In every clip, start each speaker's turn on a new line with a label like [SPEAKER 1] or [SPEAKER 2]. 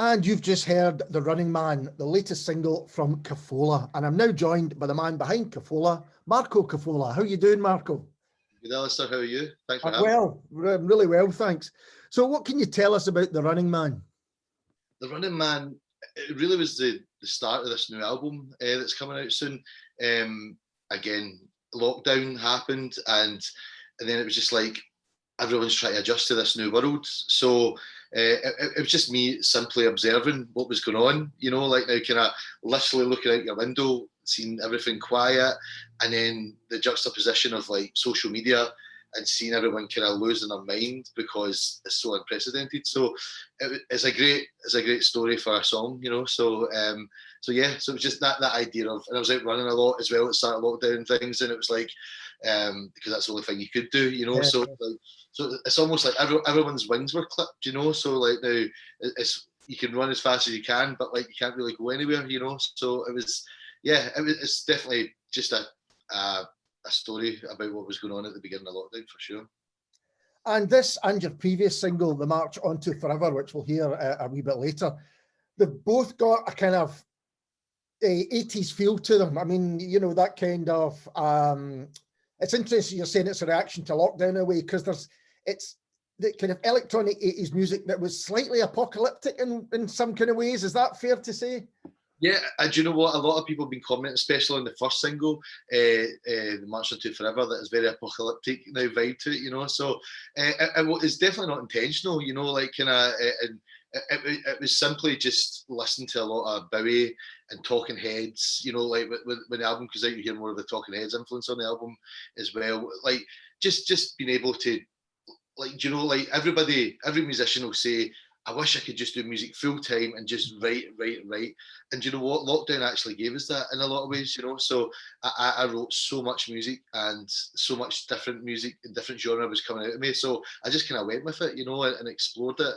[SPEAKER 1] And you've just heard The Running Man, the latest single from Cafolla. And I'm now joined by the man behind Cafolla, Marco Cafolla. How are you doing, Marco?
[SPEAKER 2] Good, Alistair. How are you? Thanks for
[SPEAKER 1] having me. Well, really well, thanks. So what can you tell us about The Running Man?
[SPEAKER 2] The Running Man, it really was the start of this new album that's coming out soon. Again, lockdown happened and then it was just like everyone's trying to adjust to this new world. So it was just me simply observing what was going on, like now kind of literally looking out your window, seeing everything quiet, and then the juxtaposition of like social media and seeing everyone kind of losing their mind because it's so unprecedented. So it's a great story for a song, So so it was just that idea of, and I was out running a lot as well at the start of lockdown and things, and it was like because that's the only thing you could do, Yeah. So it's almost like everyone's wings were clipped, So like now you can run as fast as you can, but like you can't really go anywhere, So it's definitely just a story about what was going on at the beginning of lockdown for sure.
[SPEAKER 1] And this and your previous single, The March Onto Forever, which we'll hear a wee bit later, they've both got a kind of 80s feel to them. I mean, that kind of, it's interesting you're saying it's a reaction to lockdown in a way, because it's the kind of electronic 80s music that was slightly apocalyptic in some kind of ways. Is that fair to say?
[SPEAKER 2] Yeah, and do you know what? A lot of people have been commenting, especially on the first single, The March Onto Forever, that is very apocalyptic now vibe to it, So it's definitely not intentional, like kind of, it was simply just listening to a lot of Bowie and Talking Heads, like when the album comes out, you hear more of the Talking Heads influence on the album as well. Like just being able to, like, like every musician will say, I wish I could just do music full time and just write. And you know what? Lockdown actually gave us that in a lot of ways, So I wrote so much music and so much different music and different genre was coming out of me. So I just kind of went with it, and explored it.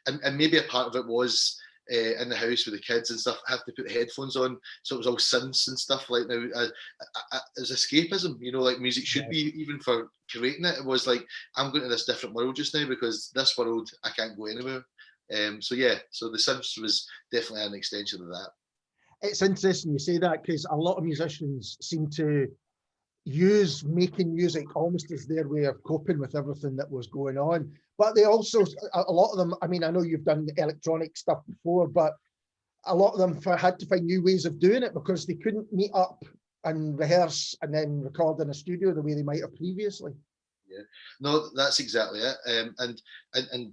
[SPEAKER 2] And maybe a part of it was in the house with the kids and stuff, I have to put the headphones on. So it was all synths and stuff like now. As escapism, like music should be, even for creating it. It was like, I'm going to this different world just now because this world, I can't go anywhere. So the synths was definitely an extension of that.
[SPEAKER 1] It's interesting you say that, because a lot of musicians seem to use making music almost as their way of coping with everything that was going on. But they also, a lot of them, I mean, I know you've done electronic stuff before, but a lot of them had to find new ways of doing it because they couldn't meet up and rehearse and then record in a studio the way they might have previously.
[SPEAKER 2] Yeah, no, that's exactly it. And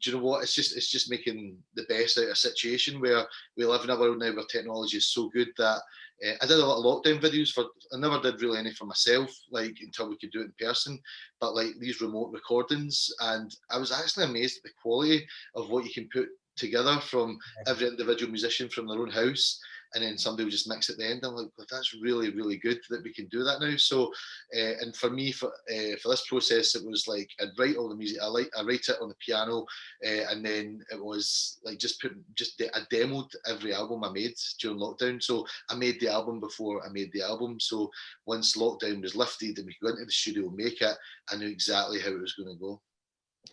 [SPEAKER 2] do you know what? It's just making the best out of a situation where we live in a world now where technology is so good that I did a lot of lockdown videos I never did really any for myself, like until we could do it in person, but like these remote recordings, and I was actually amazed at the quality of what you can put together from every individual musician from their own house, and then somebody will just mix at the end. I'm like, well, that's really, really good that we can do that now. So, and for me, for this process, it was like I'd write all the music. I write it on the piano, and then it was like I demoed every album I made during lockdown. So I made the album before I made the album. So once lockdown was lifted and we could go into the studio and make it, I knew exactly how it was going to go.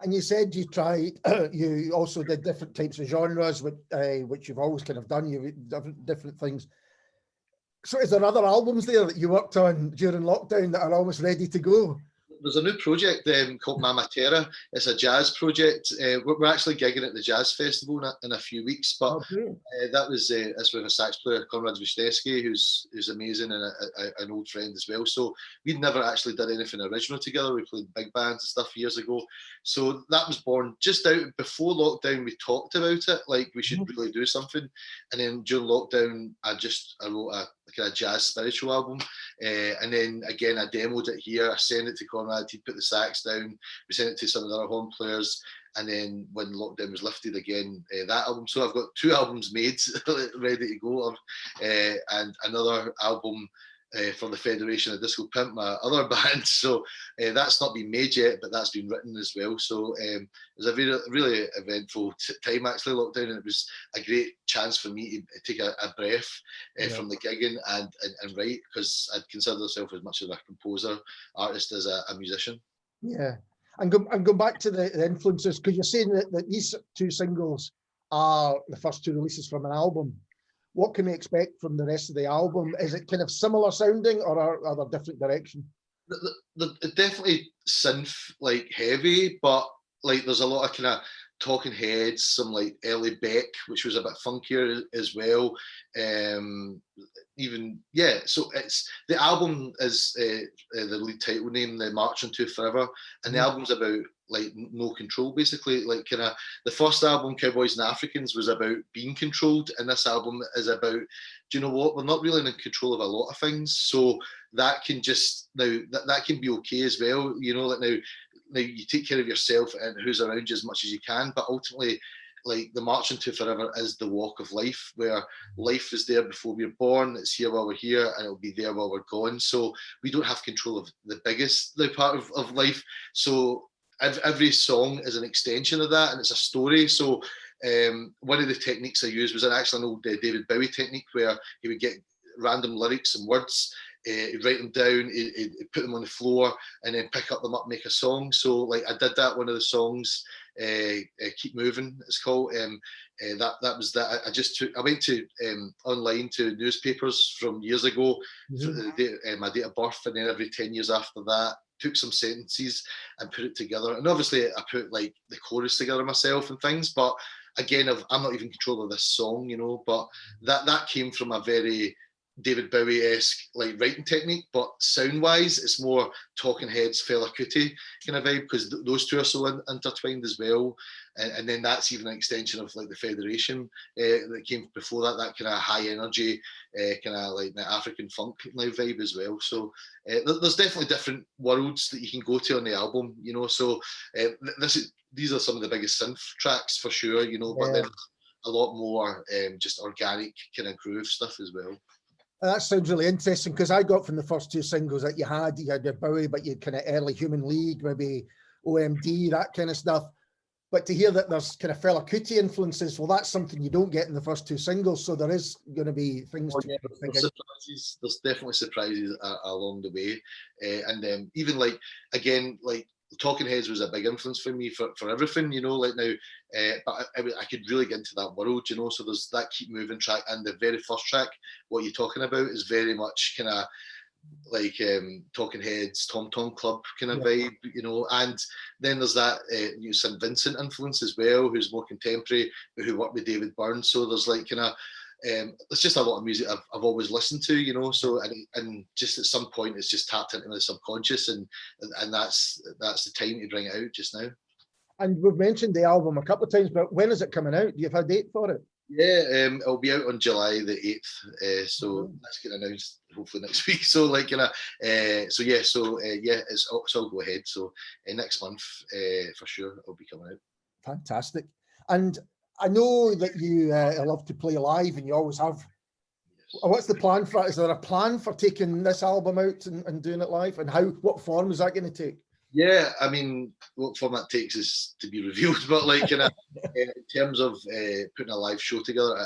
[SPEAKER 1] And you said you tried, you also did different types of genres, which you've always kind of done, you different things. So is there other albums there that you worked on during lockdown that are almost ready to go?
[SPEAKER 2] There's a new project called Mama Terra. It's a jazz project. We're actually gigging at the Jazz Festival in a few weeks, but that was it's with a sax player, Konrad Wisniewski, who's amazing and an old friend as well. So we'd never actually done anything original together. We played big bands and stuff years ago. So that was born just out before lockdown. We talked about it, like we should really do something. And then during lockdown, I wrote a kind of jazz spiritual album. And then again, I demoed it here. I sent it to Conrad. He put the sax down. We sent it to some of the other horn players. And then when lockdown was lifted again, that album. So I've got 2 albums made, ready to go, and another album for the Federation of Disco Pimp, my other band. So that's not been made yet, but that's been written as well. So it was a really eventful time, actually, lockdown, and it was a great chance for me to take a breath from the gigging and write, because I'd consider myself as much of a composer, artist as a musician.
[SPEAKER 1] Yeah. And go back to the influences, because you're saying that these 2 singles are the first two releases from an album. What can we expect from the rest of the album? Is it kind of similar sounding, or are there different direction?
[SPEAKER 2] Definitely synth like heavy, but like there's a lot of kind of Talking Heads, some like early Beck, which was a bit funkier as well. Even so it's the album is the lead title name, the March Into Forever, and the album's about like no control, basically. Like kind of the first album, Cowboys and Africans, was about being controlled, and this album is about, do you know what, we're not really in control of a lot of things, so that can just now that can be okay as well, you know. Like now you take care of yourself and who's around you as much as you can, but ultimately, like the March Into Forever is the walk of life, where life is there before we're born, it's here while we're here, and it'll be there while we're gone. So we don't have control of the biggest part of life. So every song is an extension of that, and it's a story. So one of the techniques I used was actually an old David Bowie technique, where he would get random lyrics and words, he'd write them down, he'd put them on the floor, and then pick them up, make a song. So like I did that. One of the songs, Keep Moving, it's called. That was that. I went to online to newspapers from years ago, my date of birth, and then every 10 years after that, took some sentences and put it together. And obviously I put like the chorus together myself and things, but again, I'm not even in control of this song, you know. But that came from a very David Bowie-esque like writing technique, but sound-wise, it's more Talking Heads, Fela Kuti kind of vibe, because those two are so intertwined as well. And then that's even an extension of like the Federation that came before that kind of high energy, kind of like the African funk now vibe as well. So there's definitely different worlds that you can go to on the album, you know. So these are some of the biggest synth tracks for sure, you know, but then a lot more just organic kind of groove stuff as well.
[SPEAKER 1] That sounds really interesting, because I got from the first two singles that you had your Bowie, but you kind of early Human League, maybe OMD, that kind of stuff. But to hear that there's kind of Fela Kuti influences, well, that's something you don't get in the first two singles. So there is going to be things to think
[SPEAKER 2] there's surprises. There's definitely surprises along the way, and even like again, like Talking Heads was a big influence for me for everything, you know. Like now, but I could really get into that world, you know. So there's that Keep Moving track, and the very first track, What You Talking About, is very much kind of like Talking Heads, Tom Tom Club kind of vibe, you know. And then there's that St. Vincent influence as well, who's more contemporary, but who worked with David Byrne. So there's like kind of there's just a lot of music I've always listened to, you know. So and just at some point it's just tapped into the subconscious, and that's the time to bring it out just now.
[SPEAKER 1] And we've mentioned the album a couple of times, but when is it coming out? Do you have a date for it?
[SPEAKER 2] Yeah, it'll be out on July the 8th, so that's getting announced hopefully next week. So like, you know, it's all go ahead. So next month, for sure, it'll be coming out.
[SPEAKER 1] Fantastic. And I know that you love to play live, and you always have. Yes. What's the plan for it? Is there a plan for taking this album out and doing it live? And what form is that going to take?
[SPEAKER 2] Yeah, I mean, what form that takes is to be revealed. But like, in terms of putting a live show together,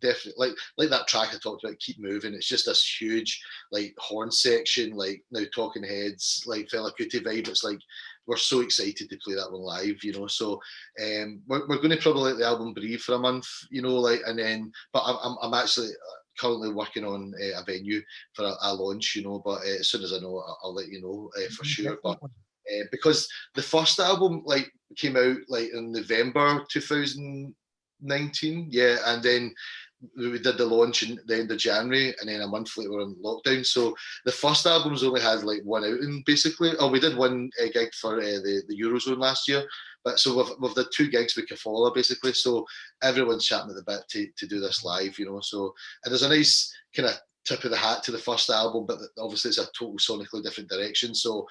[SPEAKER 2] definitely like that track I talked about, Keep Moving. It's just this huge like horn section, like now Talking Heads, like Fela Kuti vibe. It's like we're so excited to play that one live, you know. So we're going to probably let the album breathe for a month, you know, like, and then. But I'm actually currently working on a venue for a launch, you know. But as soon as I know, I'll let you know for sure. But because the first album like came out like in November 2019, and then we did the launch in the end of January, and then a month later we're in lockdown. So the first album's only had like one outing basically. Oh, we did one gig for the Eurozone last year, but so we've done 2 gigs with Cafolla basically. So everyone's chatting at the bit to do this live, you know. So and there's a nice kind of tip of the hat to the first album, but obviously it's a total sonically different direction. So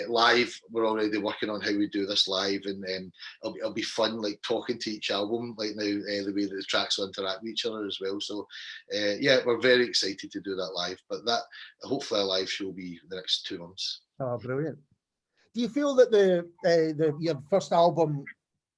[SPEAKER 2] live, we're already working on how we do this live, and it'll be fun, like talking to each album, like now the way that the tracks will interact with each other as well. So we're very excited to do that live, but that hopefully a live show will be the next 2 months.
[SPEAKER 1] Oh, brilliant. Do you feel that your first album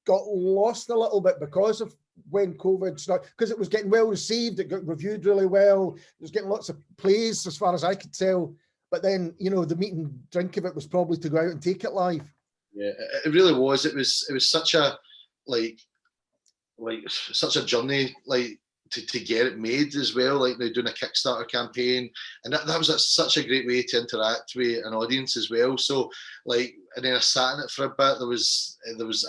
[SPEAKER 1] got lost a little bit because of when COVID started, because it was getting well received, it got reviewed really well, it was getting lots of plays as far as I could tell, but then, you know, the meat and drink of it was probably to go out and take it live?
[SPEAKER 2] Yeah, it really was. It was such a like like such a journey, like to get it made as well, like now doing a Kickstarter campaign, and that was such a great way to interact with an audience as well. So like, and then I sat in it for a bit. There was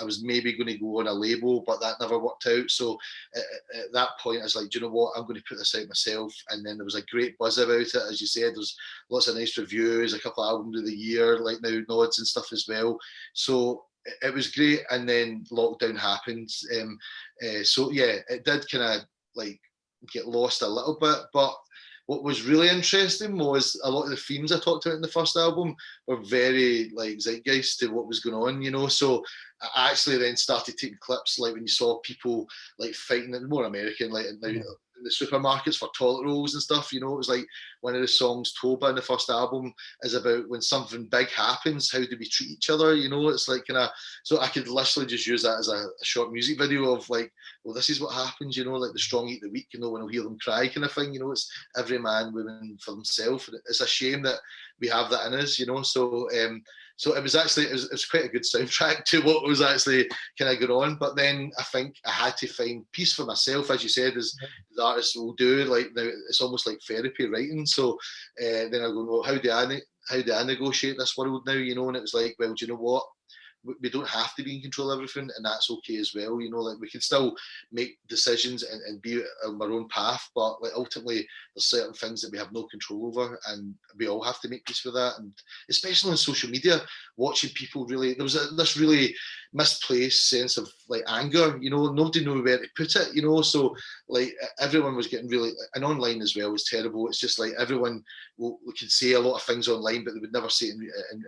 [SPEAKER 2] I was maybe going to go on a label, but that never worked out. So at that point I was like, do you know what, I'm going to put this out myself. And then there was a great buzz about it, as you said. There's lots of nice reviews, a couple of albums of the year, like now nods and stuff as well. So it was great. And then lockdown happened. So yeah, it did kind of like get lost a little bit, but what was really interesting was a lot of the themes I talked about in the first album were very like zeitgeist to what was going on, you know. So I actually then started taking clips, like when you saw people like fighting, and more American, like now in the supermarkets for toilet rolls and stuff, you know. It was like one of the songs, Toba, in the first album, is about when something big happens, how do we treat each other, you know. It's like kind of, so I could literally just use that as a short music video of like, well, this is what happens, you know, like the strong eat the weak, you know, when I hear them cry kind of thing, you know. It's every man, woman for themselves. And it's a shame that we have that in us, you know. So so it was actually, it was quite a good soundtrack to what was actually kind of going on. But then I think I had to find peace for myself, as you said, as artists will do. Like now, it's almost like therapy writing. So then I go, well, how do I negotiate this world now, you know? And it was like, well, do you know what? We don't have to be in control of everything, and that's okay as well, you know. Like we can still make decisions and be on our own path, but like ultimately there's certain things that we have no control over, and we all have to make peace with that. And especially on social media, watching people really, there was this really misplaced sense of like anger, you know. Nobody knew where to put it, you know. So like everyone was getting really, and online as well was terrible. It's just like everyone we could say a lot of things online, but they would never say it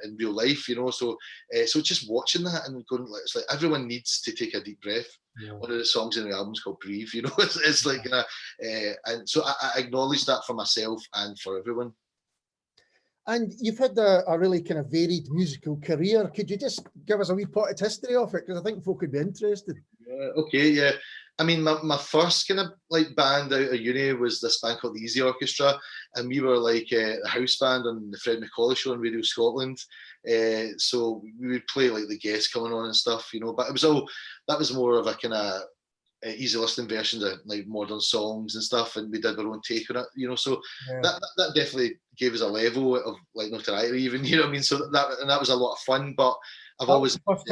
[SPEAKER 2] in real life, you know. So so just watching that and going, it's like everyone needs to take a deep breath. Yeah. One of the songs in the album is called Breathe, you know. It's like and so I acknowledge that for myself and for everyone.
[SPEAKER 1] And you've had a really kind of varied musical career. Could you just give us a wee potted history of it? Because I think folk would be interested.
[SPEAKER 2] Yeah, okay, yeah. I mean, my first kind of like band out of uni was this band called the Easy Orchestra, and we were like a house band on the Fred McCauley show on Radio Scotland. So we would play like the guests coming on and stuff, you know. But it was all, that was more of a kind of easy listening versions of like modern songs and stuff, and we did our own take on it, you know. So that definitely gave us a level of like notoriety, even, you know what I mean. So that was a lot of fun. But I've always,
[SPEAKER 1] the first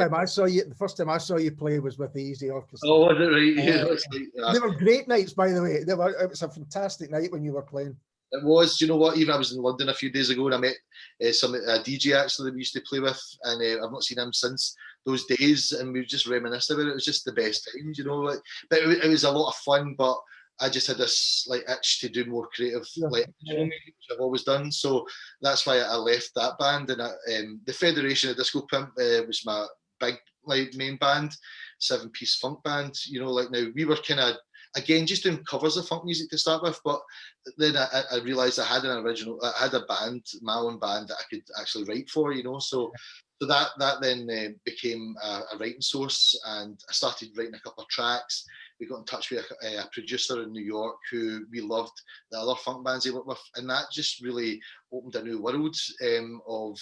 [SPEAKER 1] time I saw you play was with the Easy Orchestra.
[SPEAKER 2] Oh, was it right? Yeah,
[SPEAKER 1] they were great nights, by the way. It was a fantastic night when you were playing.
[SPEAKER 2] It was. Do you know what? Even I was in London a few days ago, and I met a DJ actually that we used to play with, and I've not seen him since those days, and we just reminisced about it. It was just the best times, you know. Like, but it was a lot of fun. But I just had this like itch to do more creative, like music, which I've always done. So that's why I left that band. And the Federation of Disco Pimp was my big like main band, 7-piece funk band. You know, like now we were kind of, again, just doing covers of funk music to start with, but then I realised I had a band, my own band that I could actually write for, you know. So that then became a writing source, and I started writing a couple of tracks. We got in touch with a producer in New York who we loved the other funk bands he worked with, and that just really opened a new world of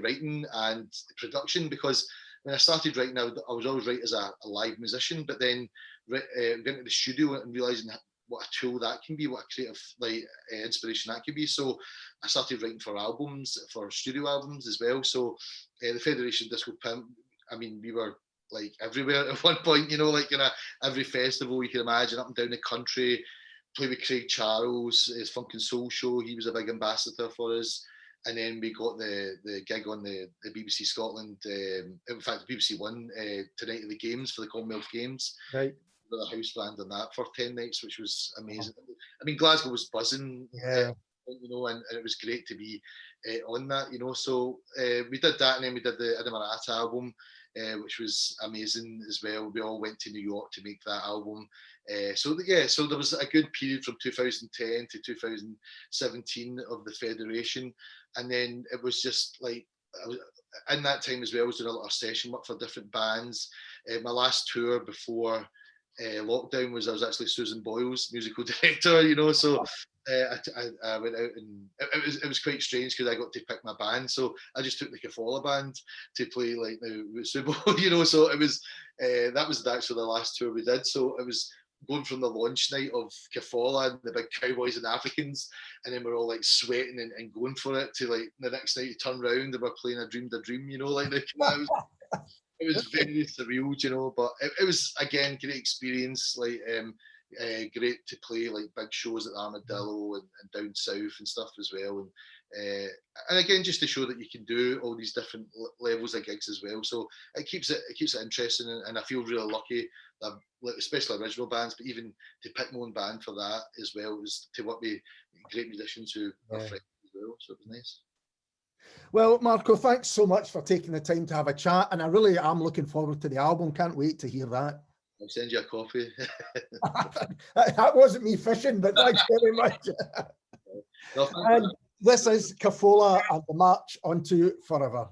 [SPEAKER 2] writing and production. Because when I started writing, I was always writing as a live musician, but then getting to the studio and realizing what a tool that can be, what a creative like inspiration that can be. So I started writing for albums, for studio albums as well. So the Federation Disco Pimp, I mean, we were like everywhere at one point, you know, like in every festival you can imagine up and down the country. Play with Craig Charles, his Funk and Soul show. He was a big ambassador for us. And then we got the gig on the BBC Scotland. In fact, the BBC One Tonight at the Games for the Commonwealth Games.
[SPEAKER 1] Right.
[SPEAKER 2] With a house band on that for 10 nights, which was amazing. I mean, Glasgow was buzzing, you know, and it was great to be on that, you know. So we did that, and then we did the Inamarata album, which was amazing as well. We all went to New York to make that album. So there was a good period from 2010 to 2017 of the Federation, and then it was just like, in that time as well, I was doing a lot of session work for different bands. My last tour before lockdown was, I was actually Susan Boyle's musical director, you know. So I went out and it was quite strange because I got to pick my band, so I just took the Cafolla band to play like the Subo, you know. So it was that was actually the last tour we did. So it was going from the launch night of Cafolla and the big Cowboys and Africans, and then we're all like sweating and going for it, to like the next night you turn round and we're playing I Dreamed a Dream, you know, like it was very surreal, you know. But it was again great experience, like great to play like big shows at the Armadillo and down south and stuff as well, and again just to show that you can do all these different levels of gigs as well. So it keeps it interesting, and I feel really lucky that, especially original bands, but even to pick my own band for that as well, was to work with great musicians who are friends as well. So it was nice.
[SPEAKER 1] Well, Marco, thanks so much for taking the time to have a chat, and I really am looking forward to the album. Can't wait to hear that.
[SPEAKER 2] I'll send you a copy.
[SPEAKER 1] That wasn't me fishing, but thanks very much.
[SPEAKER 2] No,
[SPEAKER 1] and this is Cafolla and the March Onto Forever.